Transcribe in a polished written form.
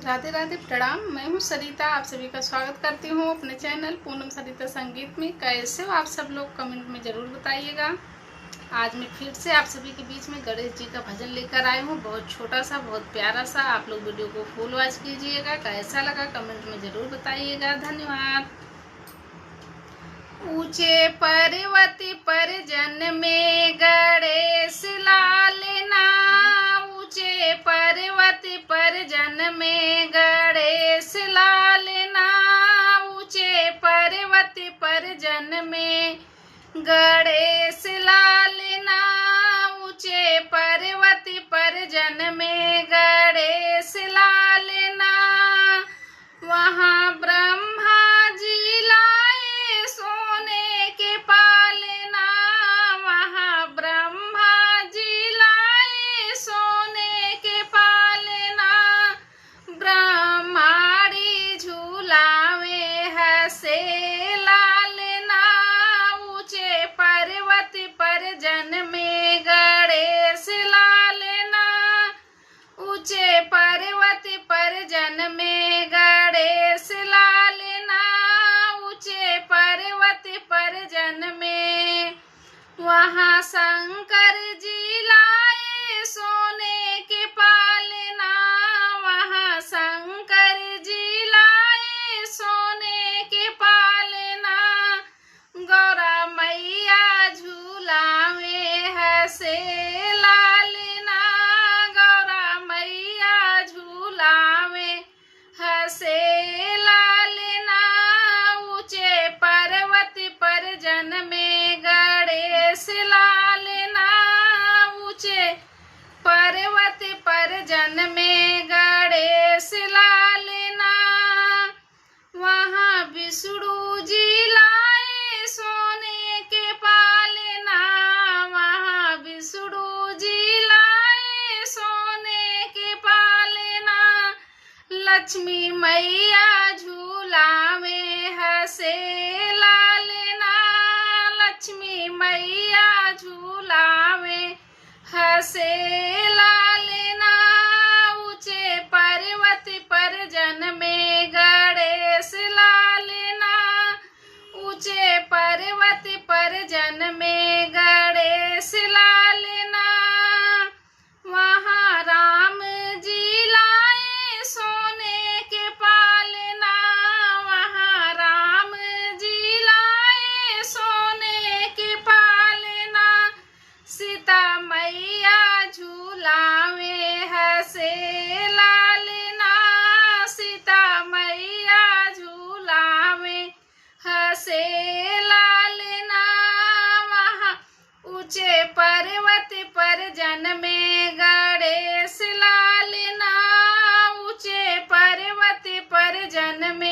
राधे राधे, प्रणाम। मैं हूँ सरिता, आप सभी का स्वागत करती हूँ अपने चैनल पूनम सरिता संगीत में। कैसे हो आप सब लोग, कमेंट में ज़रूर बताइएगा। आज मैं फिर से आप सभी के बीच में गणेश जी का भजन लेकर आई हूँ। बहुत छोटा सा, बहुत प्यारा सा। आप लोग वीडियो को फुल वॉच कीजिएगा। कैसा लगा कमेंट में ज़रूर बताइएगा। धन्यवाद। ऊंचे पर्वत पर जन में गणेश लाल ना, ऊंचे पर्वत पर जन में गणेश लाल ना, ऊंचे पर्वत पर जन में गणेश लाल ना, ऊंचे पर्वत पर जन में गणेश लाल ना। वहाँ ब्रह्मा जी लाए सोने के पालना, वहाँ ब्रह्मा जी लाए सोने के पालना। ब्रह्माड़ी झूलावे हसे लालना, ऊंचे पर्वत पर जन में गणेश लालना, ऊंचे पर्वत पर जन में गणेश लालना, ऊंचे पर्वत पर जन में। वहाँ शंकर जी लाए सोने के पालना, वहाँ शंकर जी लाए सोने के पालना। गौरा मैया झूलावे हसे लालना, गौरा मैया झूलावे हसे लालना, ऊंचे पर्वत पर जन में गणेश लालना, ऊंचे पर्वत पर जन में गणेश लालना। वहाँ विष्णु जी लाए सोने के पालना, वहाँ विष्णु जी लाए सोने के पालना। लक्ष्मी मैया झूलावे हसे लालना, लक्ष्मी मैया झूलावे हसे लालना, ऊंचे पर्वत पर जन में गणेश लालना, ऊंचे पर्वत पर जन में गणेश लालना। वहाँ राम जी लाए सोने के पालना, वहाँ राम जी लाए सोने के पालना। सीता मैया झूलावे हसे लालना, सीता मैया झूलावे हसे लालना। वहाँ ऊंचे पर्वत पर जन में गणेश लालना, ऊंचे पर्वत पर जन में